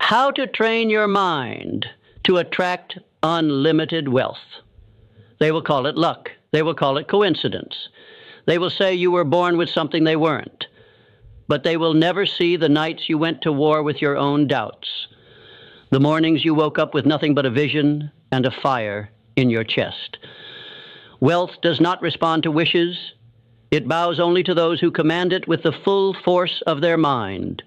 How to train your mind to attract unlimited wealth. They will call it luck. They will call it coincidence. They will say you were born with something they weren't. But they will never see the nights you went to war with your own doubts, the mornings you woke up with nothing but a vision and a fire in your chest. Wealth does not respond to wishes. It bows only to those who command it with the full force of their mind,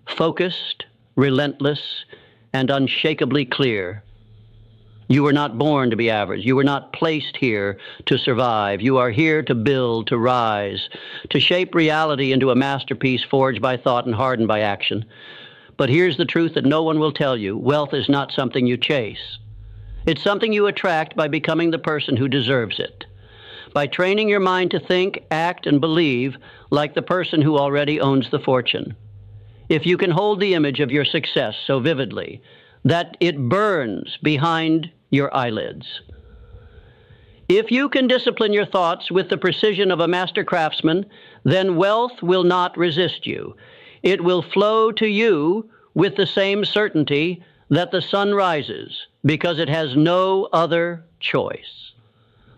focused, relentless, and unshakably clear. You were not born to be average. You were not placed here to survive. You are here to build, to rise, to shape reality into a masterpiece forged by thought and hardened by action. But here's the truth that no one will tell you. Wealth is not something you chase. It's something you attract by becoming the person who deserves it, by training your mind to think, act, and believe like the person who already owns the fortune. If you can hold the image of your success so vividly that it burns behind your eyelids. If you can discipline your thoughts with the precision of a master craftsman, then wealth will not resist you. It will flow to you with the same certainty that the sun rises, because it has no other choice.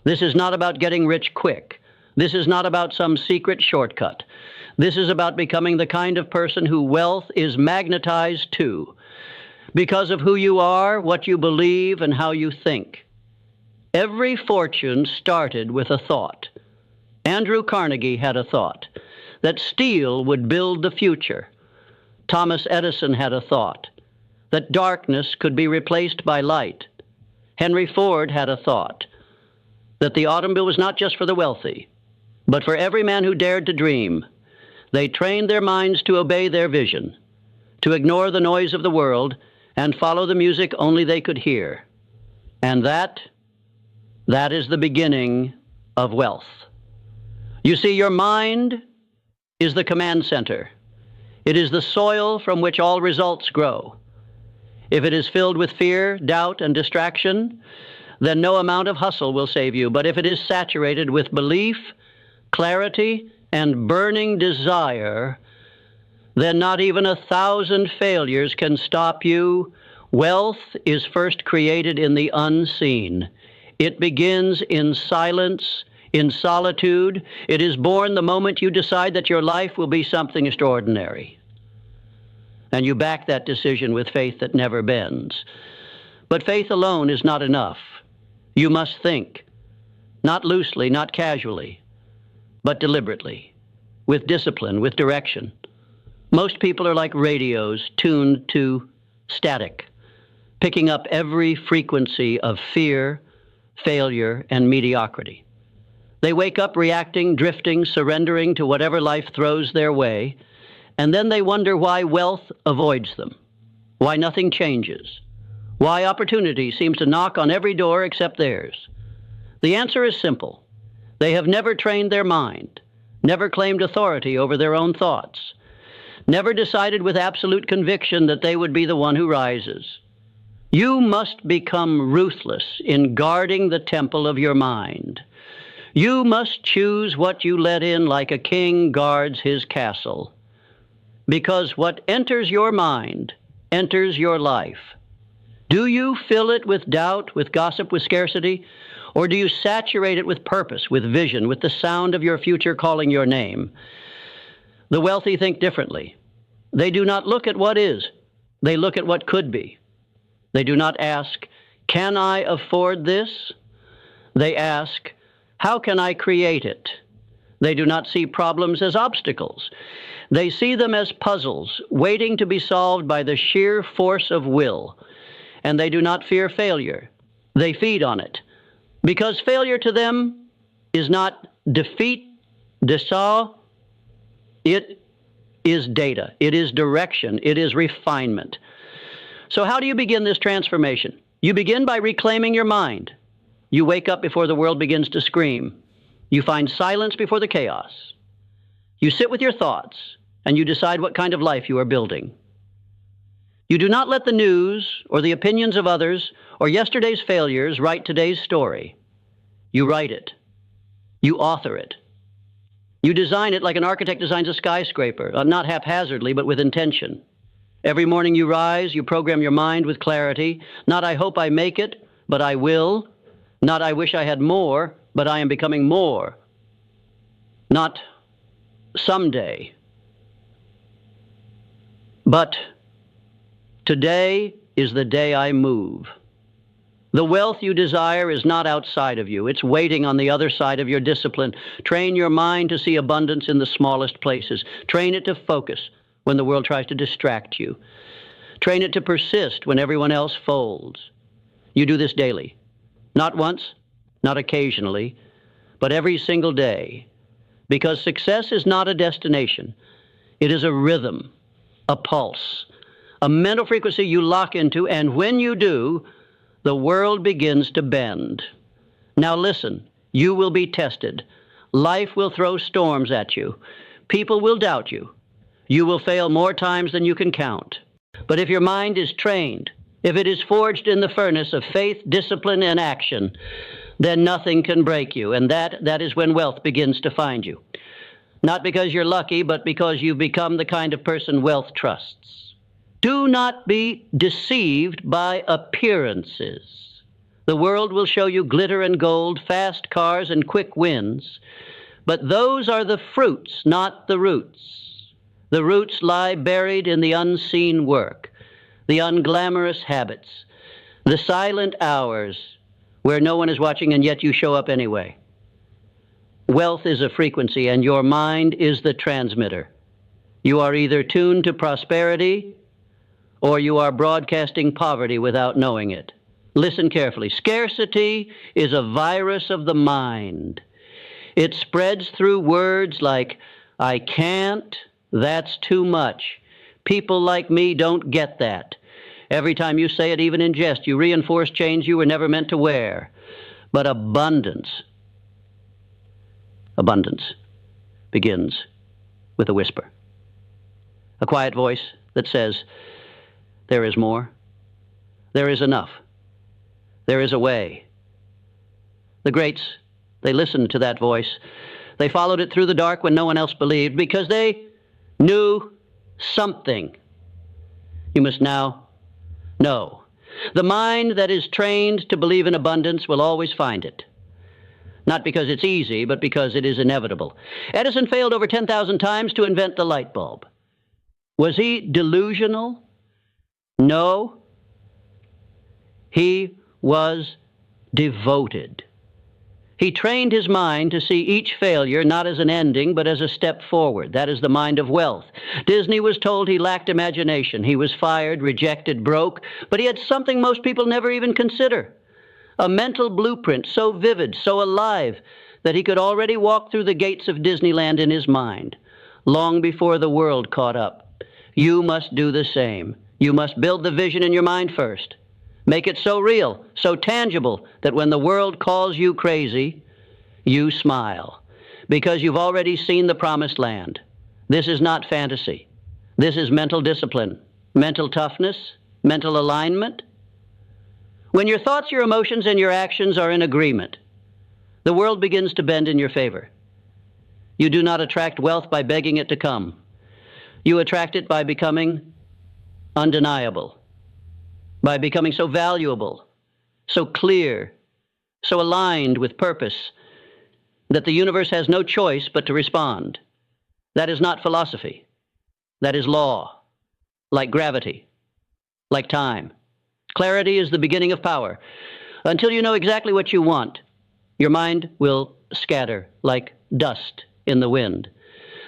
This is not about getting rich quick. This is not about some secret shortcut. This is about becoming the kind of person who wealth is magnetized to, because of who you are, what you believe, and how you think. Every fortune started with a thought. Andrew Carnegie had a thought that steel would build the future. Thomas Edison had a thought that darkness could be replaced by light. Henry Ford had a thought that the automobile was not just for the wealthy, but for every man who dared to dream. They trained their minds to obey their vision, to ignore the noise of the world, and follow the music only they could hear. And that is the beginning of wealth. You see, your mind is the command center. It is the soil from which all results grow. If it is filled with fear, doubt, and distraction, then no amount of hustle will save you. But if it is saturated with belief, clarity, and burning desire, then not even 1,000 failures can stop you. Wealth is first created in the unseen. It begins in silence, in solitude. It is born the moment you decide that your life will be something extraordinary. And you back that decision with faith that never bends. But faith alone is not enough. You must think, not loosely, not casually, but deliberately, with discipline, with direction. Most people are like radios tuned to static, picking up every frequency of fear, failure, and mediocrity. They wake up reacting, drifting, surrendering to whatever life throws their way, and then they wonder why wealth avoids them, why nothing changes, why opportunity seems to knock on every door except theirs. The answer is simple. They have never trained their mind, never claimed authority over their own thoughts, never decided with absolute conviction that they would be the one who rises. You must become ruthless in guarding the temple of your mind. You must choose what you let in like a king guards his castle. Because what enters your mind enters your life. Do you fill it with doubt, with gossip, with scarcity? Or do you saturate it with purpose, with vision, with the sound of your future calling your name? The wealthy think differently. They do not look at what is. They look at what could be. They do not ask, can I afford this? They ask, how can I create it? They do not see problems as obstacles. They see them as puzzles, waiting to be solved by the sheer force of will. And they do not fear failure. They feed on it. Because failure to them is not defeat, desau. It is data. It is direction. It is refinement. So how do you begin this transformation? You begin by reclaiming your mind. You wake up before the world begins to scream. You find silence before the chaos. You sit with your thoughts, and you decide what kind of life you are building. You do not let the news or the opinions of others or yesterday's failures write today's story. You write it. You author it. You design it like an architect designs a skyscraper, not haphazardly, but with intention. Every morning you rise, you program your mind with clarity. Not I hope I make it, but I will. Not I wish I had more, but I am becoming more. Not someday, but today is the day I move. The wealth you desire is not outside of you. It's waiting on the other side of your discipline. Train your mind to see abundance in the smallest places. Train it to focus when the world tries to distract you. Train it to persist when everyone else folds. You do this daily. Not once, not occasionally, but every single day. Because success is not a destination. It is a rhythm, a pulse, a mental frequency you lock into, and when you do, the world begins to bend. Now listen, you will be tested. Life will throw storms at you. People will doubt you. You will fail more times than you can count. But if your mind is trained, if it is forged in the furnace of faith, discipline, and action, then nothing can break you, and that is when wealth begins to find you. Not because you're lucky, but because you've become the kind of person wealth trusts. Do not be deceived by appearances. The world will show you glitter and gold, fast cars, and quick wins, but those are the fruits, not the roots. The roots lie buried in the unseen work, the unglamorous habits, the silent hours where no one is watching and yet you show up anyway. Wealth is a frequency and your mind is the transmitter. You are either tuned to prosperity or you are broadcasting poverty without knowing it. Listen carefully. Scarcity is a virus of the mind. It spreads through words like, I can't, that's too much. People like me don't get that. Every time you say it, even in jest, you reinforce chains you were never meant to wear. But abundance begins with a whisper. A quiet voice that says, there is more. There is enough. There is a way. The greats, they listened to that voice. They followed it through the dark when no one else believed because they knew something. You must now know. The mind that is trained to believe in abundance will always find it. Not because it's easy, but because it is inevitable. Edison failed over 10,000 times to invent the light bulb. Was he delusional? No. He was devoted. He trained his mind to see each failure not as an ending, but as a step forward. That is the mind of wealth. Disney was told he lacked imagination. He was fired, rejected, broke, but he had something most people never even consider. A mental blueprint so vivid, so alive, that he could already walk through the gates of Disneyland in his mind, long before the world caught up. You must do the same. You must build the vision in your mind first. Make it so real, so tangible, that when the world calls you crazy, you smile, because you've already seen the promised land. This is not fantasy. This is mental discipline, mental toughness, mental alignment. When your thoughts, your emotions, and your actions are in agreement, the world begins to bend in your favor. You do not attract wealth by begging it to come. You attract it by becoming undeniable, by becoming so valuable, so clear, so aligned with purpose that the universe has no choice but to respond. That is not philosophy. That is law, like gravity, like time. Clarity is the beginning of power. Until you know exactly what you want, your mind will scatter like dust in the wind.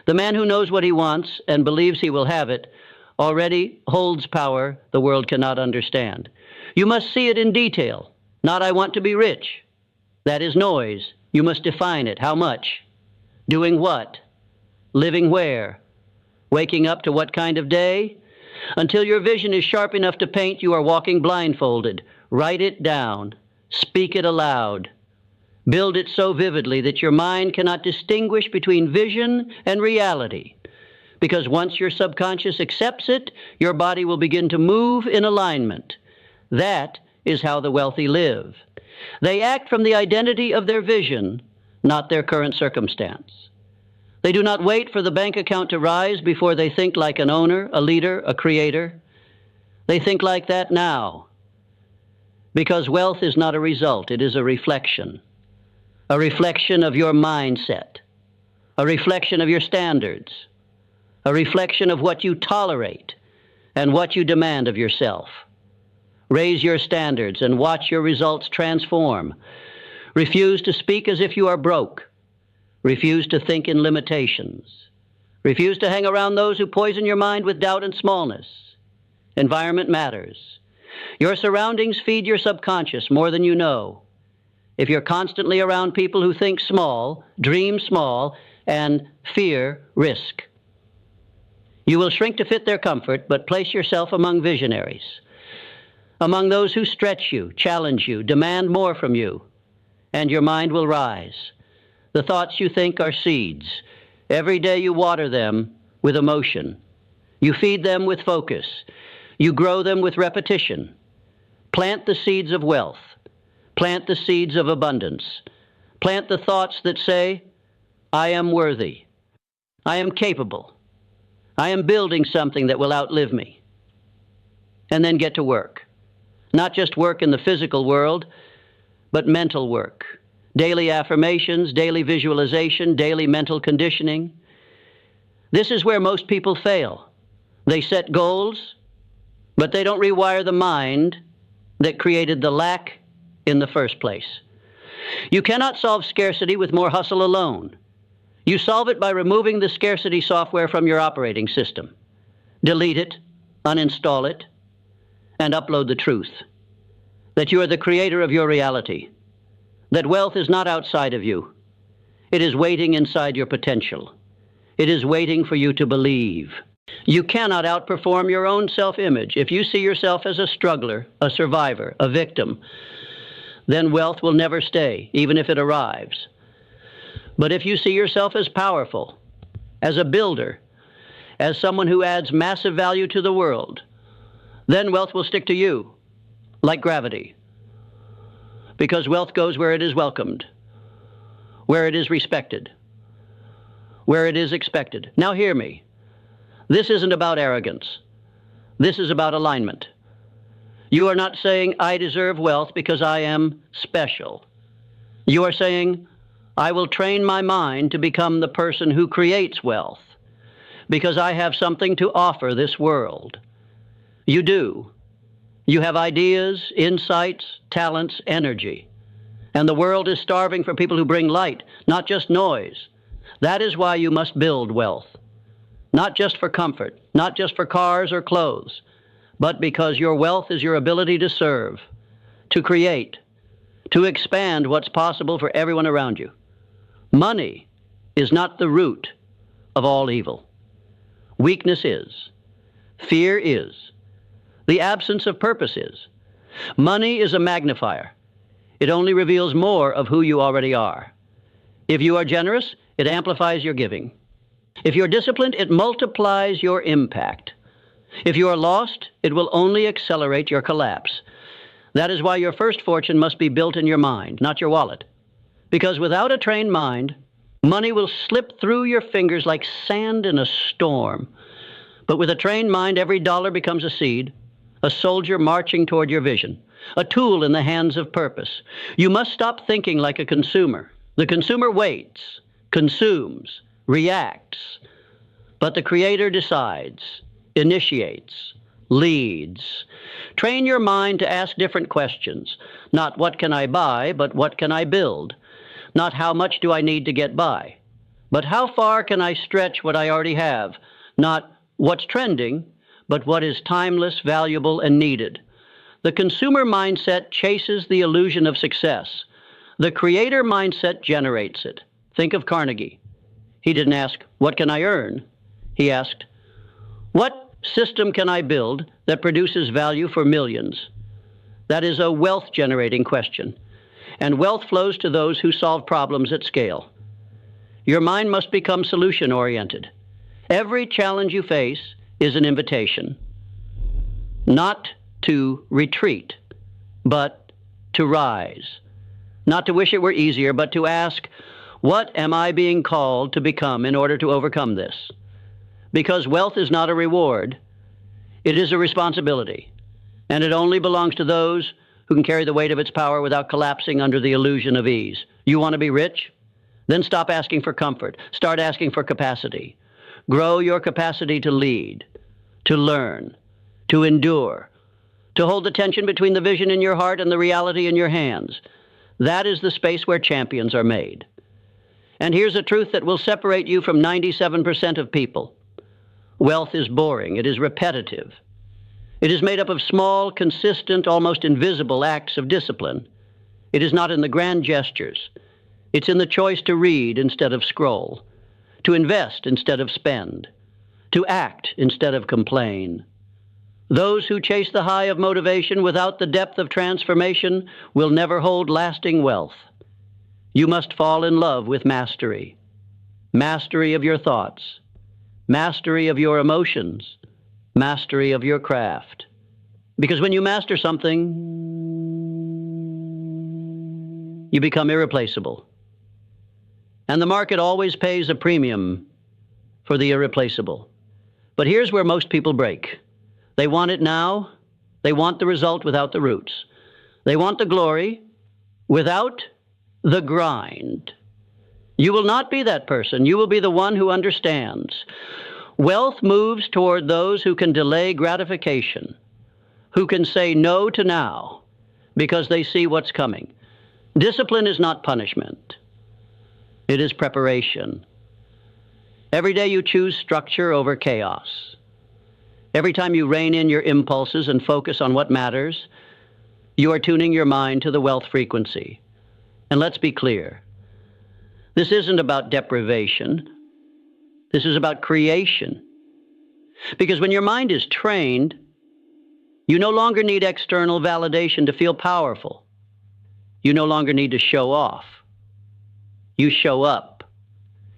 The man who knows what he wants and believes he will have it already holds power the world cannot understand. You must see it in detail, not I want to be rich. That is noise. You must define it. How much? Doing what? Living where? Waking up to what kind of day? Until your vision is sharp enough to paint, you are walking blindfolded. Write it down. Speak it aloud. Build it so vividly that your mind cannot distinguish between vision and reality. Because once your subconscious accepts it, your body will begin to move in alignment. That is how the wealthy live. They act from the identity of their vision, not their current circumstance. They do not wait for the bank account to rise before they think like an owner, a leader, a creator. They think like that now because wealth is not a result, it is a reflection of your mindset, a reflection of your standards, a reflection of what you tolerate and what you demand of yourself. Raise your standards and watch your results transform. Refuse to speak as if you are broke. Refuse to think in limitations. Refuse to hang around those who poison your mind with doubt and smallness. Environment matters. Your surroundings feed your subconscious more than you know. If you're constantly around people who think small, dream small, and fear risk, you will shrink to fit their comfort, but place yourself among visionaries, among those who stretch you, challenge you, demand more from you, and your mind will rise. The thoughts you think are seeds. Every day you water them with emotion. You feed them with focus. You grow them with repetition. Plant the seeds of wealth. Plant the seeds of abundance. Plant the thoughts that say, I am worthy. I am capable. I am building something that will outlive me. And then get to work. Not just work in the physical world, but mental work. Daily affirmations, daily visualization, daily mental conditioning. This is where most people fail. They set goals, but they don't rewire the mind that created the lack in the first place. You cannot solve scarcity with more hustle alone. You solve it by removing the scarcity software from your operating system. Delete it, uninstall it, and upload the truth. That you are the creator of your reality. That wealth is not outside of you. It is waiting inside your potential. It is waiting for you to believe. You cannot outperform your own self-image. If you see yourself as a struggler, a survivor, a victim, then wealth will never stay, even if it arrives. But if you see yourself as powerful, as a builder, as someone who adds massive value to the world, then wealth will stick to you, like gravity. Because wealth goes where it is welcomed, where it is respected, where it is expected. Now hear me. This isn't about arrogance. This is about alignment. You are not saying, I deserve wealth because I am special. You are saying, I will train my mind to become the person who creates wealth because I have something to offer this world. You do. You have ideas, insights, talents, energy. And the world is starving for people who bring light, not just noise. That is why you must build wealth. Not just for comfort, not just for cars or clothes, but because your wealth is your ability to serve, to create, to expand what's possible for everyone around you. Money is not the root of all evil. Weakness is. Fear is. The absence of purpose is. Money is a magnifier. It only reveals more of who you already are. If you are generous, it amplifies your giving. If you're disciplined, it multiplies your impact. If you are lost, it will only accelerate your collapse. That is why your first fortune must be built in your mind, not your wallet. Because without a trained mind, money will slip through your fingers like sand in a storm. But with a trained mind, every dollar becomes a seed, a soldier marching toward your vision, a tool in the hands of purpose. You must stop thinking like a consumer. The consumer waits, consumes, reacts, but the creator decides, initiates, leads. Train your mind to ask different questions. Not what can I buy, but what can I build? Not how much do I need to get by, but how far can I stretch what I already have? Not what's trending, but what is timeless, valuable, and needed. The consumer mindset chases the illusion of success. The creator mindset generates it. Think of Carnegie. He didn't ask, what can I earn? He asked, what system can I build that produces value for millions? That is a wealth-generating question. And wealth flows to those who solve problems at scale. Your mind must become solution-oriented. Every challenge you face is an invitation, not to retreat, but to rise. Not to wish it were easier, but to ask, what am I being called to become in order to overcome this? Because wealth is not a reward, it is a responsibility. and it only belongs to those who can carry the weight of its power without collapsing under the illusion of ease. You want to be rich? Then stop asking for comfort. Start asking for capacity. Grow your capacity to lead, to learn, to endure, to hold the tension between the vision in your heart and the reality in your hands. That is the space where champions are made. And here's a truth that will separate you from 97% of people. Wealth is boring. It is repetitive. It is made up of small, consistent, almost invisible acts of discipline. It is not in the grand gestures. It's in the choice to read instead of scroll, to invest instead of spend, to act instead of complain. Those who chase the high of motivation without the depth of transformation will never hold lasting wealth. You must fall in love with mastery. Mastery of your thoughts, mastery of your emotions, mastery of your craft. Because when you master something, you become irreplaceable. And the market always pays a premium for the irreplaceable. But here's where most people break. They want it now. They want the result without the roots. They want the glory without the grind. You will not be that person. You will be the one who understands. Wealth moves toward those who can delay gratification, who can say no to now because they see what's coming. Discipline is not punishment. It is preparation. Every day you choose structure over chaos. Every time you rein in your impulses and focus on what matters, you are tuning your mind to the wealth frequency. And let's be clear. This isn't about deprivation. This is about creation. Because when your mind is trained, you no longer need external validation to feel powerful. You no longer need to show off. You show up.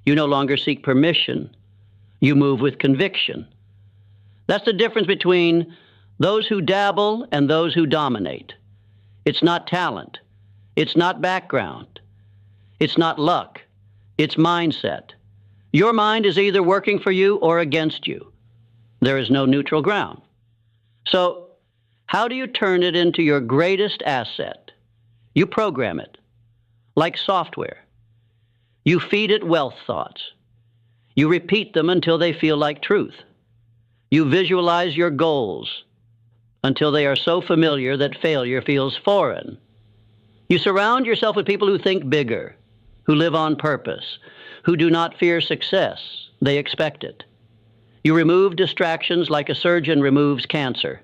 You no longer seek permission. You move with conviction. That's the difference between those who dabble and those who dominate. It's not talent. It's not background. It's not luck. It's mindset. Your mind is either working for you or against you. There is no neutral ground. So, how do you turn it into your greatest asset? You program it, like software. You feed it wealth thoughts. You repeat them until they feel like truth. You visualize your goals until they are so familiar that failure feels foreign. You surround yourself with people who think bigger, who live on purpose, who do not fear success. They expect it. You remove distractions like a surgeon removes cancer.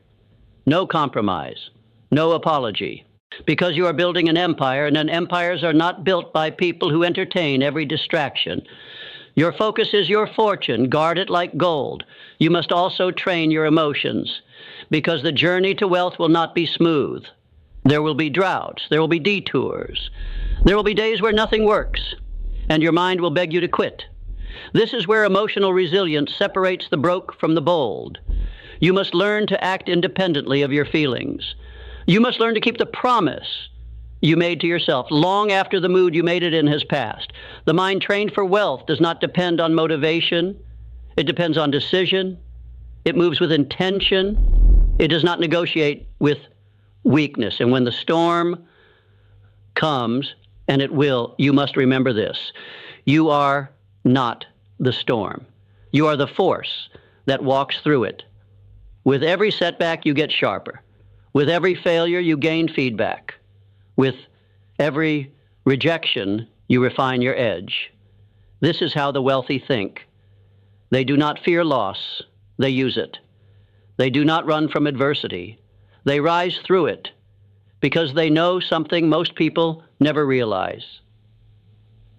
No compromise, no apology. Because you are building an empire, and then empires are not built by people who entertain every distraction. Your focus is your fortune. Guard it like gold. You must also train your emotions, because the journey to wealth will not be smooth. There will be droughts. There will be detours. There will be days where nothing works, and your mind will beg you to quit. This is where emotional resilience separates the broke from the bold. You must learn to act independently of your feelings. You must learn to keep the promise you made to yourself long after the mood you made it in has passed. The mind trained for wealth does not depend on motivation. It depends on decision. It moves with intention. It does not negotiate with weakness. And when the storm comes, and it will, you must remember this. You are not the storm. You are the force that walks through it. With every setback, you get sharper. With every failure, you gain feedback. With every rejection, you refine your edge. This is how the wealthy think. They do not fear loss. They use it. They do not run from adversity. They rise through it because they know something most people never realize.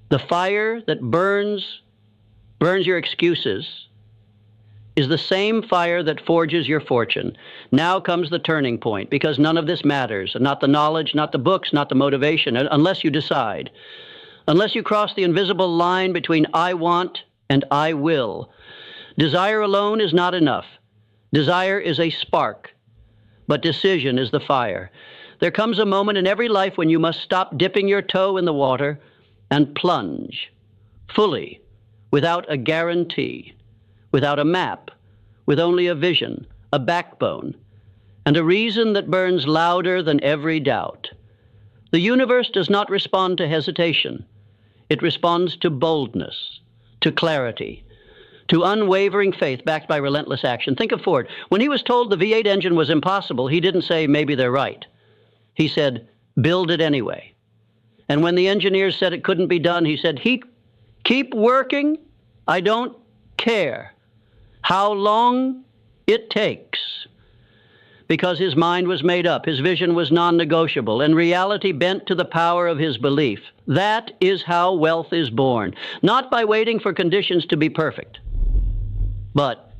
The fire that burns your excuses is the same fire that forges your fortune. Now comes the turning point, because none of this matters. Not the knowledge, not the books, not the motivation, unless you decide. Unless you cross the invisible line between I want and I will. Desire alone is not enough. Desire is a spark, but decision is the fire. There comes a moment in every life when you must stop dipping your toe in the water and plunge fully, without a guarantee, without a map, with only a vision, a backbone. and a reason that burns louder than every doubt. The universe does not respond to hesitation. It responds to boldness, to clarity, to unwavering faith backed by relentless action. Think of Ford. When he was told the V8 engine was impossible, he didn't say, maybe they're right. He said, build it anyway. And when the engineers said it couldn't be done, he said, keep working. I don't care how long it takes. Because his mind was made up, his vision was non-negotiable, and reality bent to the power of his belief. That is how wealth is born, not by waiting for conditions to be perfect, but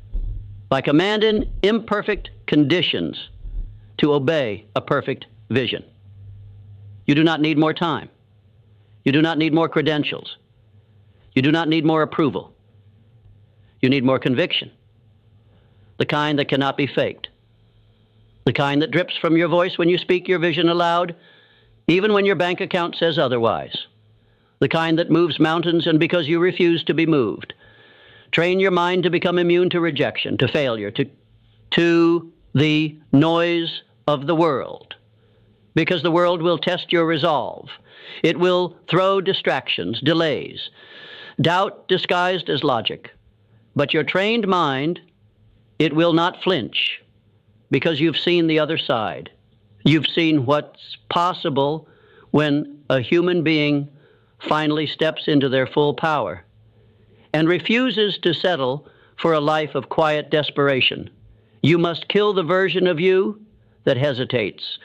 by commanding imperfect conditions to obey a perfect vision. You do not need more time. You do not need more credentials. You do not need more approval. You need more conviction, the kind that cannot be faked. The kind that drips from your voice when you speak your vision aloud, even when your bank account says otherwise. The kind that moves mountains and because you refuse to be moved. Train your mind to become immune to rejection, to failure, to the noise of the world. Because the world will test your resolve. It will throw distractions, delays, doubt disguised as logic. But your trained mind, it will not flinch. Because you've seen the other side. You've seen what's possible when a human being finally steps into their full power and refuses to settle for a life of quiet desperation. You must kill the version of you that hesitates.